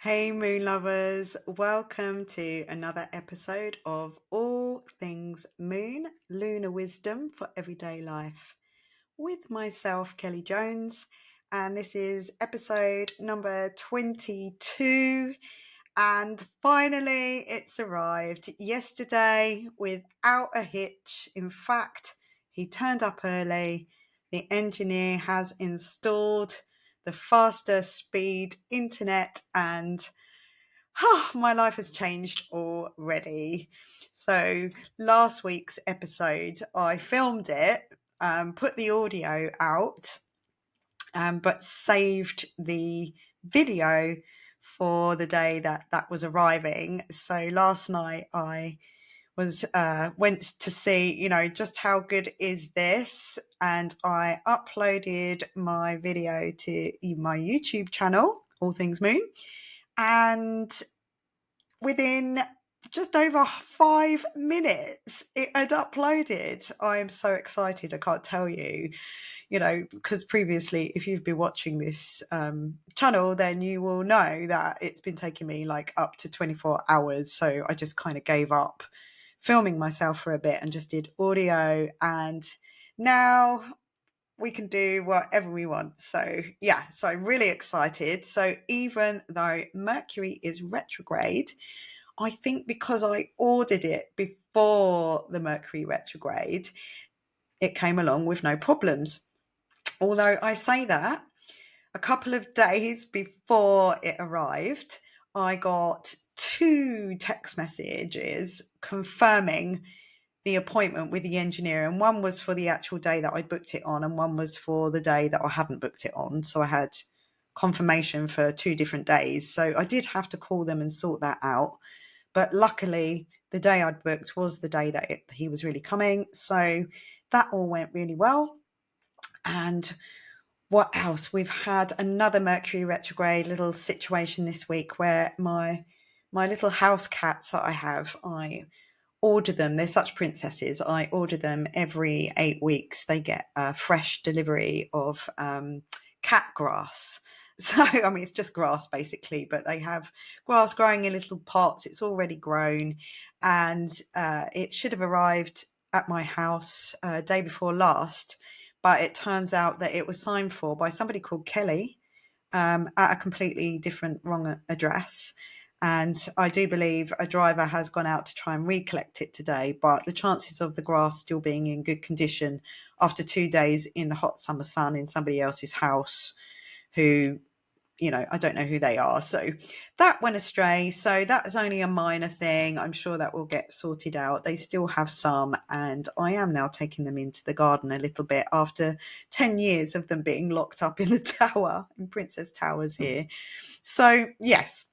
Hey, moon lovers, welcome to another episode of All Things Moon, Lunar Wisdom for Everyday Life with myself, Kelly Jones. And this is episode number 22. And finally, it's arrived yesterday without a hitch. In fact, he turned up early. The engineer has installed the faster speed internet, and my life has changed already. So last week's episode, I filmed it, put the audio out, but saved the video for the day that was arriving. So last night I was went to see, just how good is this, and I uploaded my video to my YouTube channel, All Things Moon, and within just over 5 minutes it had uploaded. I am so excited, I can't tell you, because previously, if you've been watching this channel, then you will know that it's been taking me like up to 24 hours. So I just kind of gave up filming myself for a bit and just did audio, and now we can do whatever we want. So yeah, so I'm really excited. So even though Mercury is retrograde, I think because I ordered it before the Mercury retrograde, it came along with no problems. Although I say that, a couple of days before it arrived, I got 2 text messages confirming the appointment with the engineer, and one was for the actual day that I booked it on, and one was for the day that I hadn't booked it on. So I had confirmation for 2 different days. So I did have to call them and sort that out. But luckily, the day I'd booked was the day that he was really coming. So that all went really well. And what else? We've had another Mercury retrograde little situation this week where my little house cats that I order them. They're such princesses. I order them every 8 weeks. They get a fresh delivery of cat grass. So, I mean, it's just grass basically, but they have grass growing in little pots. It's already grown, and it should have arrived at my house day before last, but it turns out that it was signed for by somebody called Kelly at a completely different wrong address. And I do believe a driver has gone out to try and recollect it today, but the chances of the grass still being in good condition after 2 days in the hot summer sun in somebody else's house, who, I don't know who they are. So that went astray. So that is only a minor thing. I'm sure that will get sorted out. They still have some, and I am now taking them into the garden a little bit after 10 years of them being locked up in the tower, in Princess Towers here. So yes.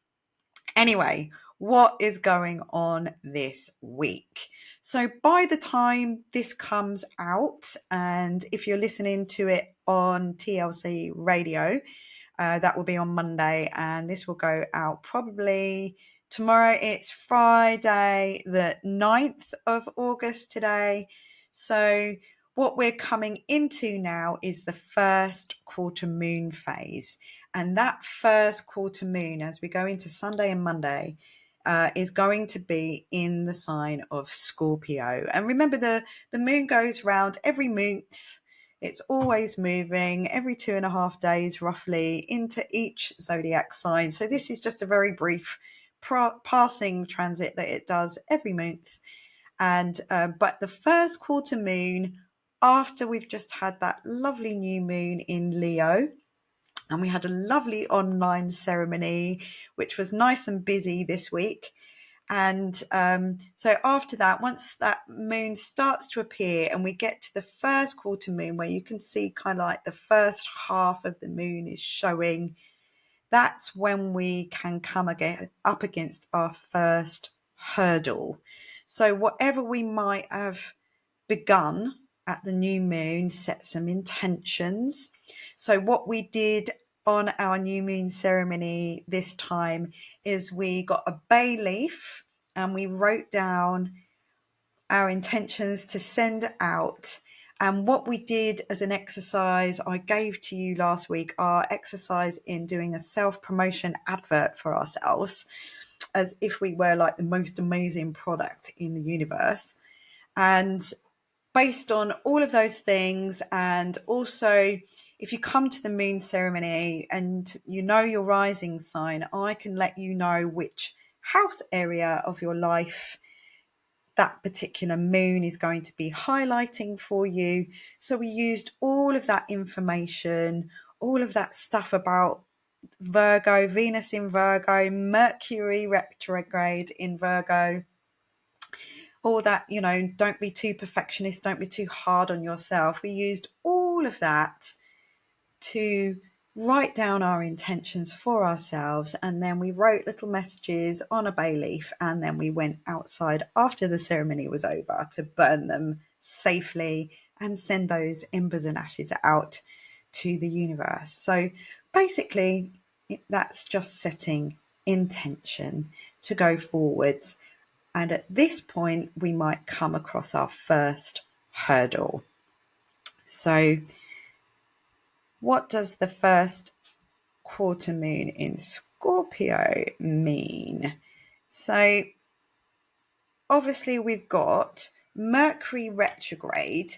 Anyway, what is going on this week? So by the time this comes out, and if you're listening to it on TLC radio, that will be on Monday, and this will go out probably tomorrow. It's Friday the 9th of August today. So what we're coming into now is the first quarter moon phase. And that first quarter moon, as we go into Sunday and Monday, is going to be in the sign of Scorpio. And remember, the moon goes round every month. It's always moving every 2.5 days, roughly, into each zodiac sign. So this is just a very brief passing transit that it does every month. And but the first quarter moon, after we've just had that lovely new moon in Leo, and we had a lovely online ceremony, which was nice and busy this week. And so after that, once that moon starts to appear and we get to the first quarter moon, where you can see kind of like the first half of the moon is showing, that's when we can come up against our first hurdle. So whatever we might have begun at the new moon, set some intentions. So what we did on our new moon ceremony this time is we got a bay leaf and we wrote down our intentions to send out And what we did as an exercise, I gave to you last week, our exercise in doing a self-promotion advert for ourselves, as if we were like the most amazing product in the universe. And based on all of those things, and also if you come to the moon ceremony and you know your rising sign, I can let you know which house area of your life that particular moon is going to be highlighting for you. So we used all of that information, all of that stuff about Virgo, Venus in Virgo, Mercury retrograde in Virgo, all that, don't be too perfectionist, don't be too hard on yourself. We used all of that to write down our intentions for ourselves, and then we wrote little messages on a bay leaf, and then we went outside after the ceremony was over to burn them safely and send those embers and ashes out to the universe. So basically, that's just setting intention to go forwards. And at this point, we might come across our first hurdle. So what does the first quarter moon in Scorpio mean? So obviously we've got Mercury retrograde,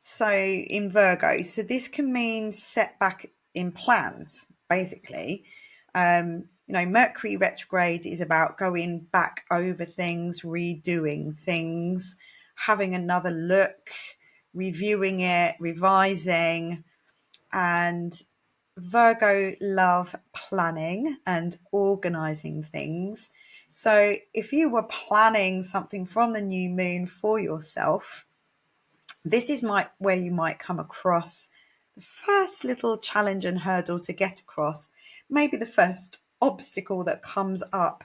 so in Virgo. So this can mean setback in plans, basically. Mercury retrograde is about going back over things, redoing things, having another look, reviewing it, revising. And Virgo love planning and organizing things. So if you were planning something from the new moon for yourself, this is where you might come across the first little challenge and hurdle to get across, maybe the first obstacle that comes up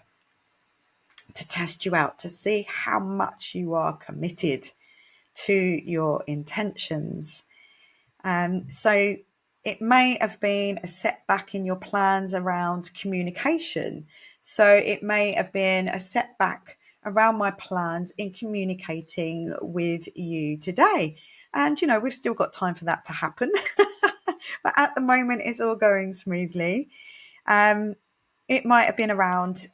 to test you out, to see how much you are committed to your intentions. So it may have been a setback in your plans around communication. So it may have been a setback around my plans in communicating with you today. And, we've still got time for that to happen. But at the moment, it's all going smoothly. It might have been around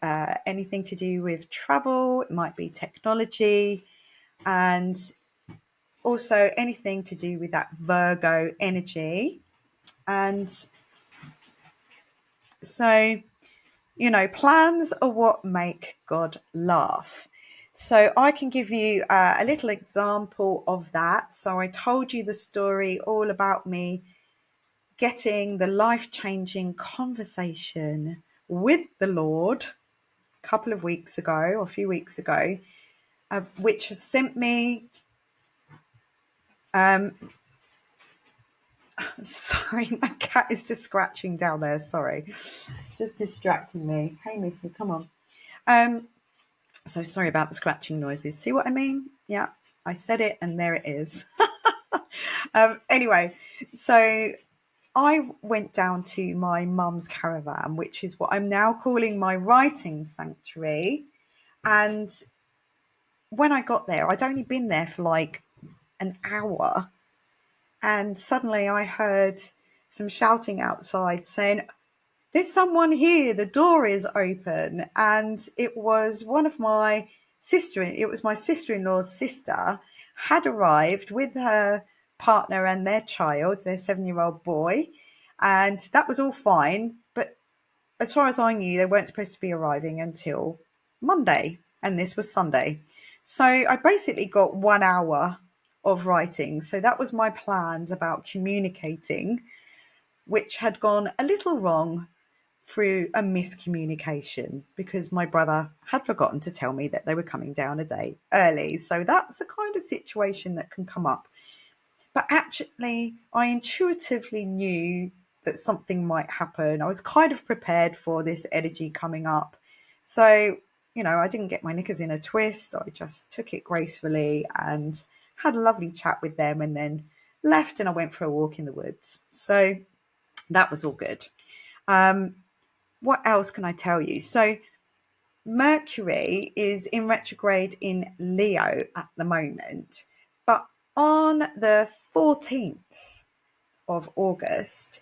anything to do with travel. It might be technology, and also anything to do with that Virgo energy. And so, plans are what make God laugh. So I can give you a little example of that. So I told you the story all about me getting the life-changing conversation with the Lord a couple of weeks ago, or a few weeks ago, which has sent me sorry, my cat is just scratching down there. Sorry, just distracting me. Hey, Missy, come on. So sorry about the scratching noises. See what I mean? Yeah, I said it and there it is. Anyway, so I went down to my mum's caravan, which is what I'm now calling my writing sanctuary. And when I got there, I'd only been there for like an hour. And suddenly I heard some shouting outside saying, "There's someone here, the door is open." And it was my sister-in-law's sister had arrived with her partner and their child, their 7-year-old boy. And that was all fine. But as far as I knew, they weren't supposed to be arriving until Monday. And this was Sunday. So I basically got 1 hour of writing. So that was my plans about communicating, which had gone a little wrong through a miscommunication because my brother had forgotten to tell me that they were coming down a day early. So that's the kind of situation that can come up. But actually, I intuitively knew that something might happen. I was kind of prepared for this energy coming up. So, I didn't get my knickers in a twist. I just took it gracefully and had a lovely chat with them, and then left and I went for a walk in the woods. So that was all good. What else can I tell you? So Mercury is in retrograde in Leo at the moment, but On the 14th of August,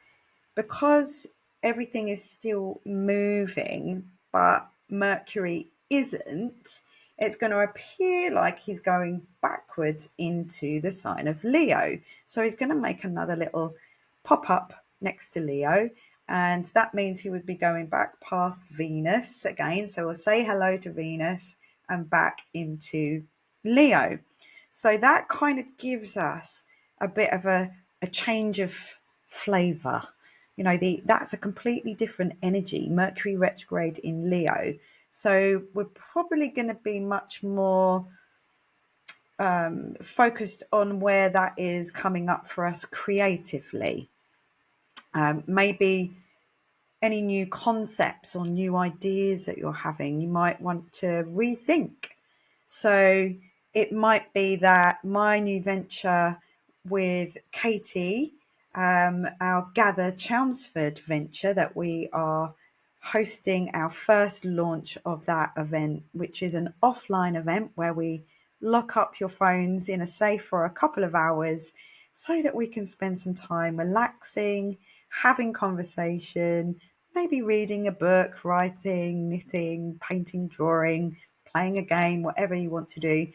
because everything is still moving, but Mercury isn't, it's going to appear like he's going backwards into the sign of Leo. So he's going to make another little pop up next to Leo. And that means he would be going back past Venus again. So we'll say hello to Venus and back into Leo. So that kind of gives us a bit of a change of flavour. You know, that's a completely different energy, Mercury retrograde in Leo. So we're probably going to be much more focused on where that is coming up for us creatively. Maybe any new concepts or new ideas that you're having, you might want to rethink. So it might be that my new venture with Katie, our Gather Chelmsford venture, that we are hosting our first launch of that event, which is an offline event where we lock up your phones in a safe for a couple of hours so that we can spend some time relaxing, having conversation, maybe reading a book, writing, knitting, painting, drawing, playing a game, whatever you want to do,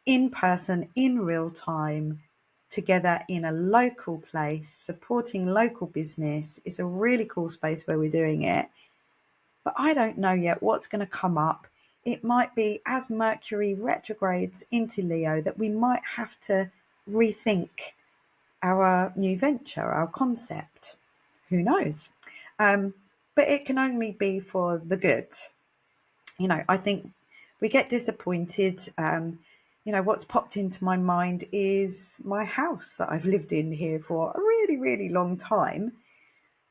in person, in real time, together in a local place, supporting local business. It's a really cool space where we're doing it. But I don't know yet what's going to come up. It might be as Mercury retrogrades into Leo that we might have to rethink our new venture, our concept. Who knows? But it can only be for the good. You know, I think we get disappointed. What's popped into my mind is my house that I've lived in here for a really, really long time.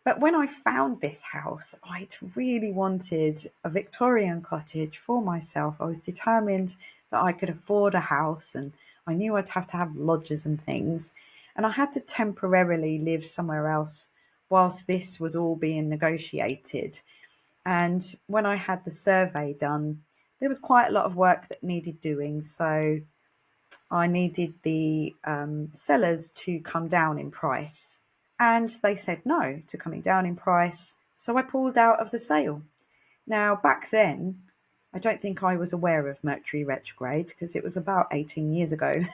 But when I found this house, I'd really wanted a Victorian cottage for myself. I was determined that I could afford a house, and I knew I'd have to have lodgers and things. And I had to temporarily live somewhere else whilst this was all being negotiated. And when I had the survey done, there was quite a lot of work that needed doing. So I needed the sellers to come down in price. And they said no to coming down in price. So I pulled out of the sale. Now, back then, I don't think I was aware of Mercury retrograde because it was about 18 years ago.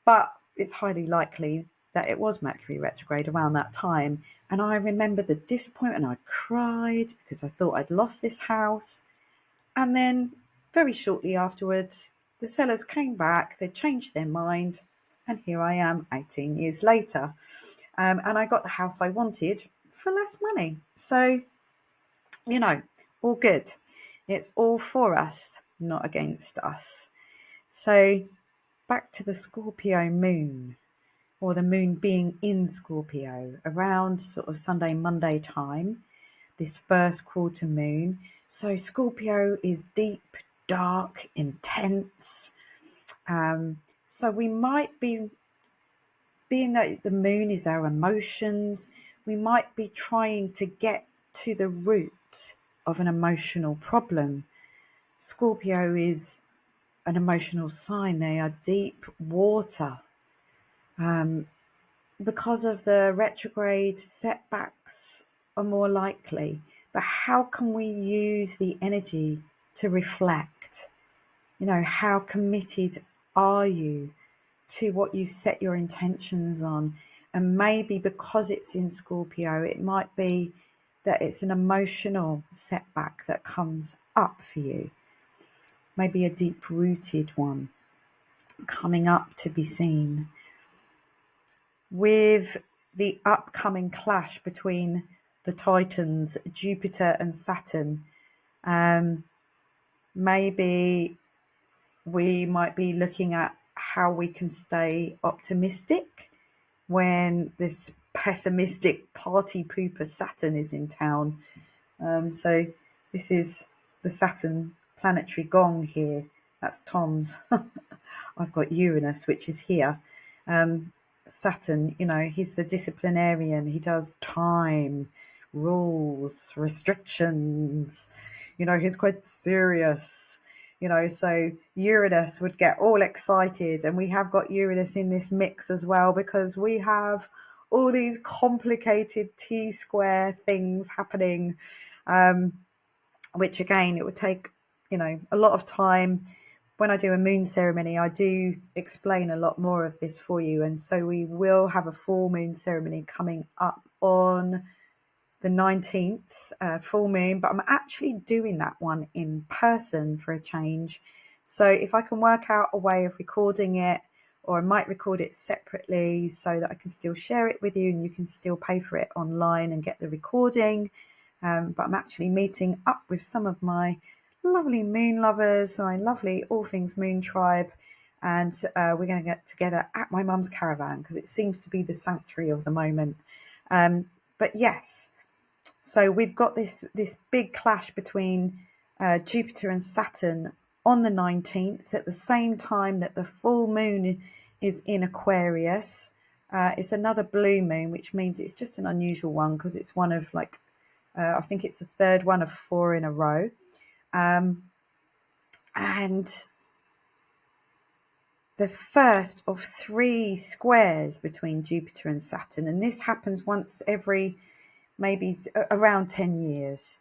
But it's highly likely that it was Mercury retrograde around that time. And I remember the disappointment. I cried because I thought I'd lost this house. And then very shortly afterwards, the sellers came back, they changed their mind, and here I am 18 years later. And I got the house I wanted for less money. So, all good. It's all for us, not against us. So back to the Scorpio moon, or the moon being in Scorpio around sort of Sunday, Monday time, this first quarter moon. So Scorpio is deep, dark, intense. So we might be, being that the moon is our emotions, we might be trying to get to the root of an emotional problem. Scorpio is an emotional sign. They are deep water. Because of the retrograde, setbacks are more likely. But how can we use the energy to reflect? How committed are you to what you set your intentions on? And maybe because it's in Scorpio, it might be that it's an emotional setback that comes up for you. Maybe a deep-rooted one coming up to be seen. With the upcoming clash between the Titans, Jupiter and Saturn, maybe we might be looking at how we can stay optimistic when this pessimistic party pooper Saturn is in town. So this is the Saturn planetary gong here. That's Tom's. I've got Uranus, which is here. Saturn, he's the disciplinarian. He does time, rules, restrictions. He's quite serious. so Uranus would get all excited, and we have got Uranus in this mix as well, because we have all these complicated T-square things happening, which again, it would take, a lot of time. When I do a moon ceremony, I do explain a lot more of this for you. And so we will have a full moon ceremony coming up on the 19th, full moon, but I'm actually doing that one in person for a change. So if I can work out a way of recording it, or I might record it separately so that I can still share it with you and you can still pay for it online and get the recording. But I'm actually meeting up with some of my lovely moon lovers, my lovely All Things Moon tribe, and we're going to get together at my mum's caravan, because it seems to be the sanctuary of the moment. But yes, so we've got this big clash between Jupiter and Saturn on the 19th, at the same time that the full moon is in Aquarius. It's another blue moon, which means it's just an unusual one, because it's one of I think it's the third one of 4 in a row. And the first of 3 squares between Jupiter and Saturn. And this happens once every maybe around 10 years.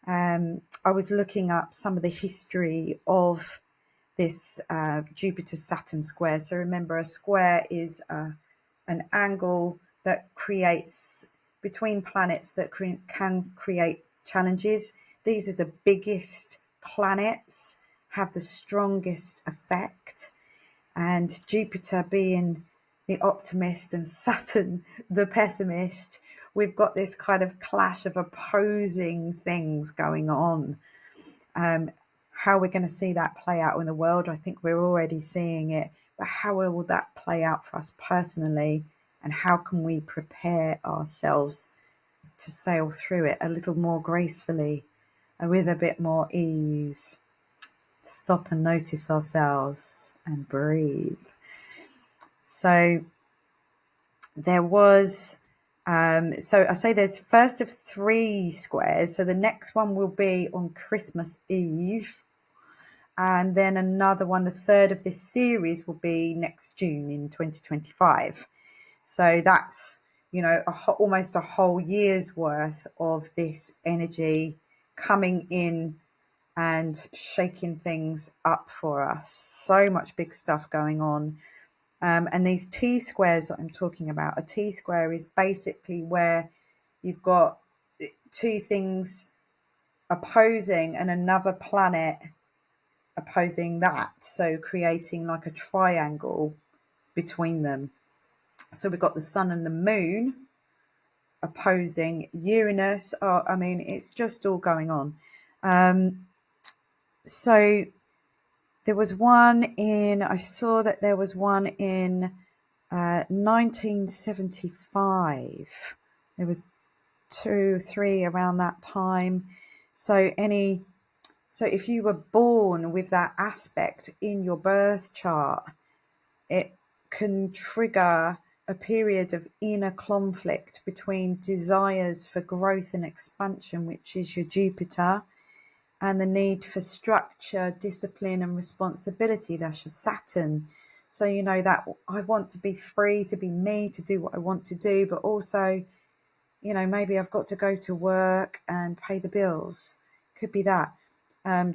I was looking up some of the history of this Jupiter-Saturn square. So remember, a square is an angle that creates between planets that can create challenges. These are the biggest planets, have the strongest effect, and Jupiter being the optimist and Saturn the pessimist, we've got this kind of clash of opposing things going on. How we're going to see that play out in the world, I think we're already seeing it, but how will that play out for us personally, and how can we prepare ourselves to sail through it a little more gracefully and with a bit more ease? Stop and notice ourselves and breathe. So there was, so I say there's first of 3 squares. So the next one will be on Christmas Eve. And then another one, the third of this series, will be next June in 2025. So that's, almost a whole year's worth of this energy coming in and shaking things up for us. So much big stuff going on. And these T-squares that I'm talking about, a T-square is basically where you've got 2 things opposing and another planet opposing that, so creating like a triangle between them. So we've got the sun and the moon opposing Uranus. It's just all going on. So there was I saw that there was one in 1975. There was 2, 3 around that time. So if you were born with that aspect in your birth chart, it can trigger a period of inner conflict between desires for growth and expansion, which is your Jupiter, and the need for structure, discipline, and responsibility, that's your Saturn. So, that I want to be free, to be me, to do what I want to do, but also, maybe I've got to go to work and pay the bills. Could be that.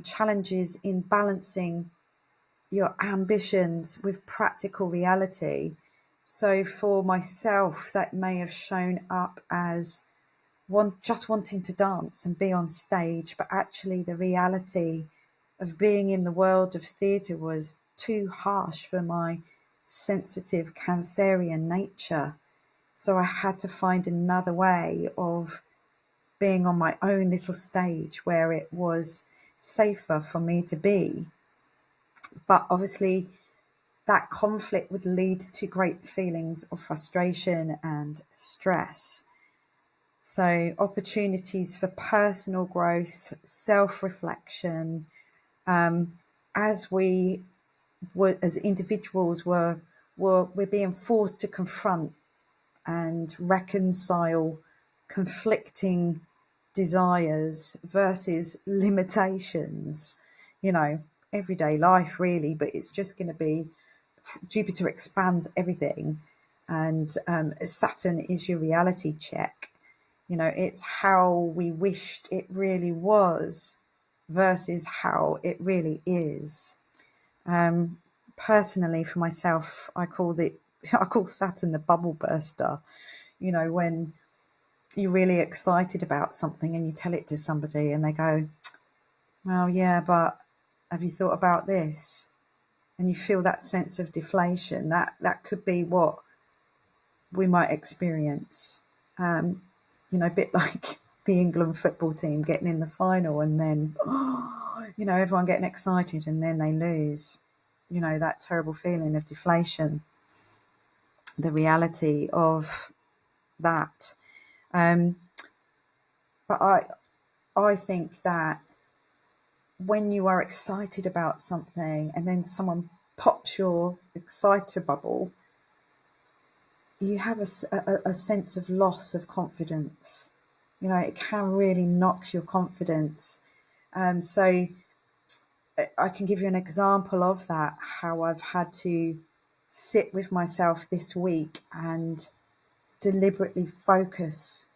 Challenges in balancing your ambitions with practical reality. So for myself, that may have shown up as just wanting to dance and be on stage, but actually the reality of being in the world of theatre was too harsh for my sensitive Cancerian nature. So I had to find another way of being on my own little stage where it was safer for me to be. But obviously that conflict would lead to great feelings of frustration and stress. So opportunities for personal growth, self-reflection, as we were, as individuals, we're being forced to confront and reconcile conflicting desires versus limitations. everyday life really, but it's just going to be, Jupiter expands everything, and Saturn is your reality check. It's how we wished it really was versus how it really is. Personally, for myself, I call Saturn the bubble burster. When you're really excited about something and you tell it to somebody and they go, well, yeah, but have you thought about this? And you feel that sense of deflation. That could be what we might experience. A bit like the England football team getting in the final and then, everyone getting excited and then they lose. That terrible feeling of deflation, the reality of that. But I think that when you are excited about something and then someone pops your exciter bubble, you have a sense of loss of confidence. It can really knock your confidence. So I can give you an example of that, how I've had to sit with myself this week and deliberately focus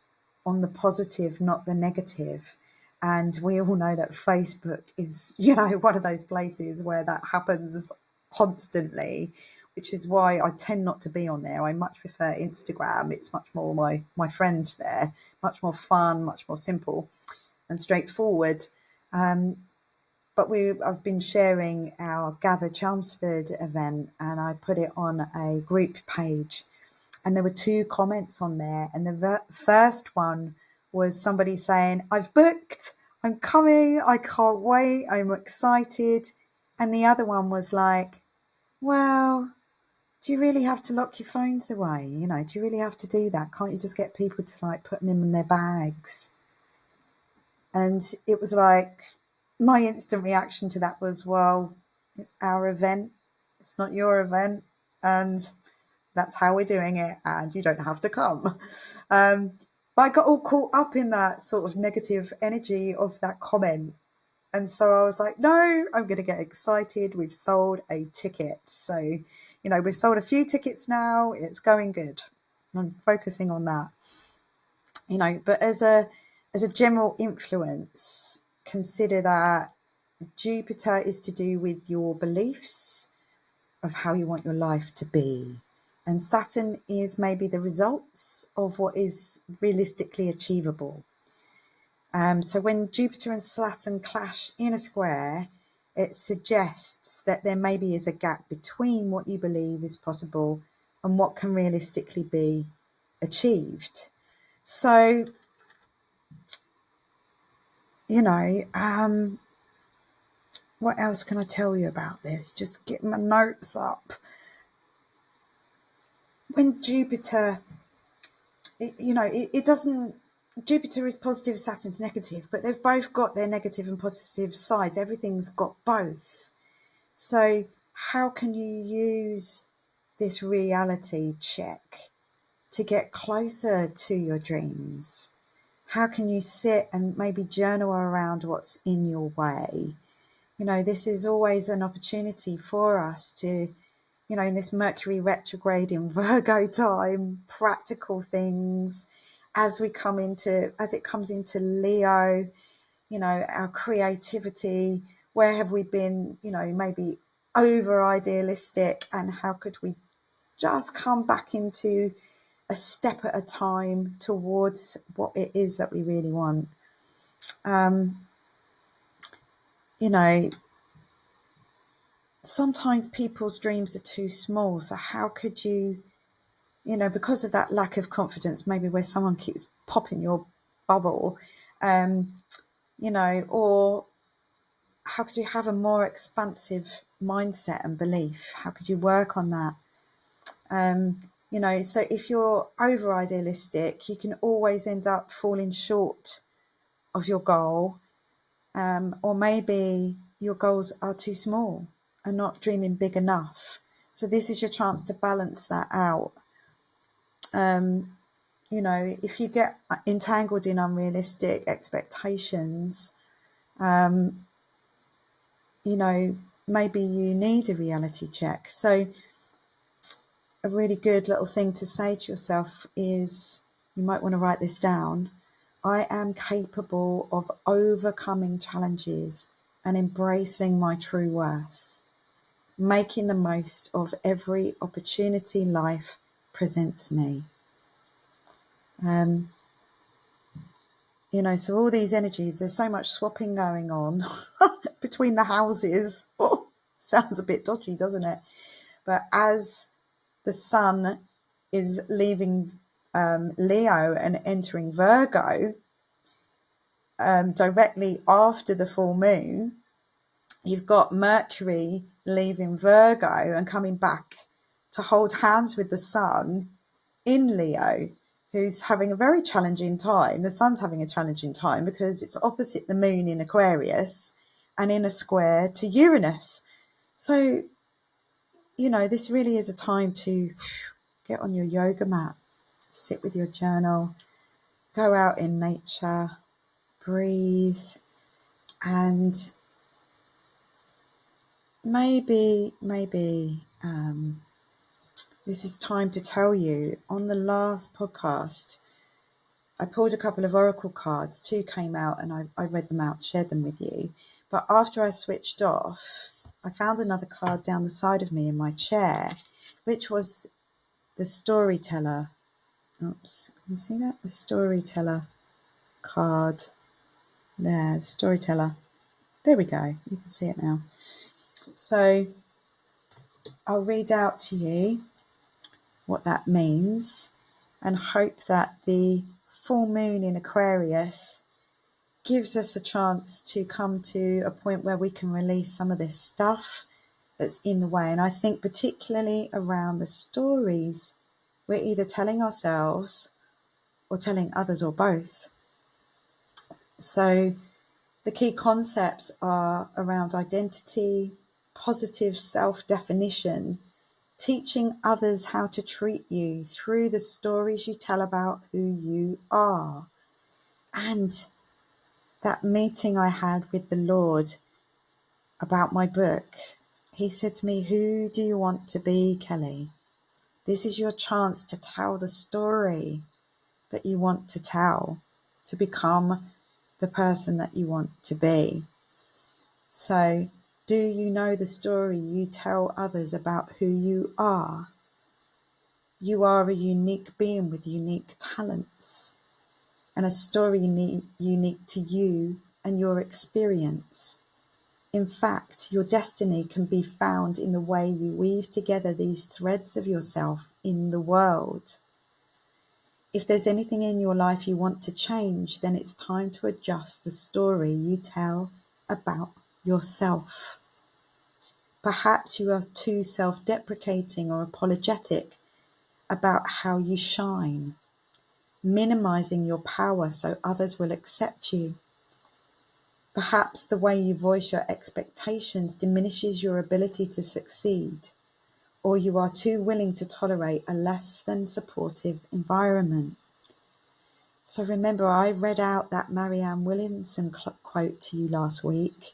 on the positive, not the negative. And we all know that Facebook is, one of those places where that happens constantly, which is why I tend not to be on there. I much prefer Instagram. It's much more my friends there, much more fun, much more simple and straightforward. But I've been sharing our Gather Chelmsford event, and I put it on a group page. And there were 2 comments on there. And the first one was somebody saying, I've booked, I'm coming, I can't wait, I'm excited. And the other one was like, well, do you really have to lock your phones away? Do you really have to do that? Can't you just get people to put them in their bags? And it was like, my instant reaction to that was, well, it's our event. It's not your event. And that's how we're doing it, and you don't have to come. But I got all caught up in that sort of negative energy of that comment. And so I was like, no, I'm going to get excited. We've sold a ticket. So, we've sold a few tickets now. It's going good. I'm focusing on that. But as a general influence, consider that Jupiter is to do with your beliefs of how you want your life to be. And Saturn is maybe the results of what is realistically achievable. So when Jupiter and Saturn clash in a square, it suggests that there maybe is a gap between what you believe is possible and what can realistically be achieved. So, what else can I tell you about this? Just get my notes up. When Jupiter, it doesn't, Jupiter is positive, Saturn's negative, but they've both got their negative and positive sides. Everything's got both. So how can you use this reality check to get closer to your dreams? How can you sit and maybe journal around what's in your way? This is always an opportunity for us to, in this Mercury retrograde in Virgo time, practical things as it comes into Leo, our creativity. Where have we been, maybe over idealistic, and how could we just come back into a step at a time towards what it is that we really want? Sometimes people's dreams are too small. So how could you, because of that lack of confidence, maybe where someone keeps popping your bubble, or how could you have a more expansive mindset and belief? How could you work on that? So if you're over idealistic, you can always end up falling short of your goal, or maybe your goals are too small and not dreaming big enough. So this is your chance to balance that out. If you get entangled in unrealistic expectations, maybe you need a reality check. So a really good little thing to say to yourself is, you might want to write this down: I am capable of overcoming challenges and embracing my true worth, making the most of every opportunity life presents me. So all these energies, there's so much swapping going on between the houses. Oh, sounds a bit dodgy, doesn't it? But as the sun is leaving Leo and entering Virgo, directly after the full moon, you've got Mercury leaving Virgo and coming back to hold hands with the sun in Leo, who's having a very challenging time. The sun's having a challenging time because it's opposite the moon in Aquarius and in a square to Uranus. So, this really is a time to get on your yoga mat, sit with your journal, go out in nature, breathe, and maybe this is time to tell you. On the last podcast, I pulled a couple of oracle cards. 2 came out and I read them out, shared them with you. But after I switched off, I found another card down the side of me in my chair, which was the Storyteller. Oops, can you see that? The Storyteller card. There, the Storyteller. There we go. You can see it now. So I'll read out to you what that means and hope that the full moon in Aquarius gives us a chance to come to a point where we can release some of this stuff that's in the way. And I think particularly around the stories we're either telling ourselves or telling others, or both. So the key concepts are around identity, positive self-definition, teaching others how to treat you through the stories you tell about who you are. And that meeting I had with the Lord about my book, he said to me, who do you want to be, Kelly? This is your chance to tell the story that you want to tell, to become the person that you want to be. So, do you know the story you tell others about who you are? You are a unique being with unique talents and a story unique to you and your experience. In fact, your destiny can be found in the way you weave together these threads of yourself in the world. If there's anything in your life you want to change, then it's time to adjust the story you tell about yourself. Perhaps you are too self-deprecating or apologetic about how you shine, minimizing your power so others will accept you. Perhaps the way you voice your expectations diminishes your ability to succeed, or you are too willing to tolerate a less than supportive environment. So remember, I read out that Marianne Williamson quote to you last week,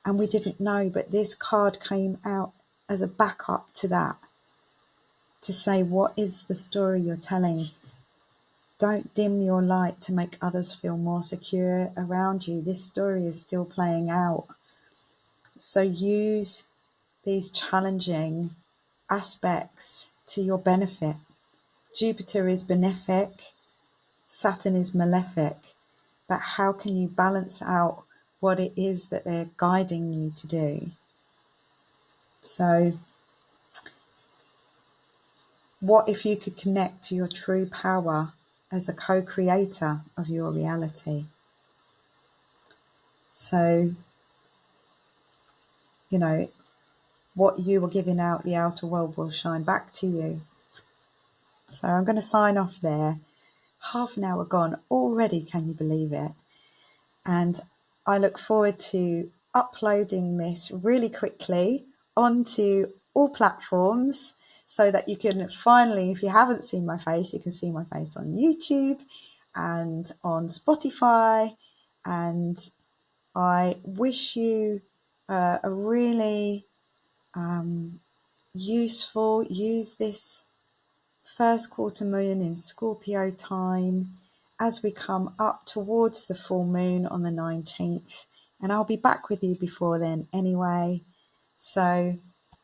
and we didn't know, but this card came out as a backup to that, to say, what is the story you're telling? Don't dim your light to make others feel more secure around you. This story is still playing out. So use these challenging aspects to your benefit. Jupiter is benefic, Saturn is malefic, but how can you balance out what it is that they're guiding you to do? So, what if you could connect to your true power as a co-creator of your reality? So, what you are giving out, the outer world will shine back to you. So I'm going to sign off there. Half an hour gone already, can you believe it? And I look forward to uploading this really quickly onto all platforms so that you can finally, if you haven't seen my face, you can see my face on YouTube and on Spotify. And I wish you a really useful. Use this first quarter moon in Scorpio time as we come up towards the full moon on the 19th. And I'll be back with you before then anyway. So,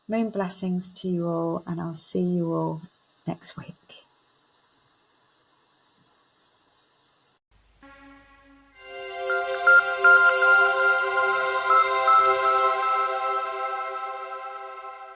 moon blessings to you all, and I'll see you all next week.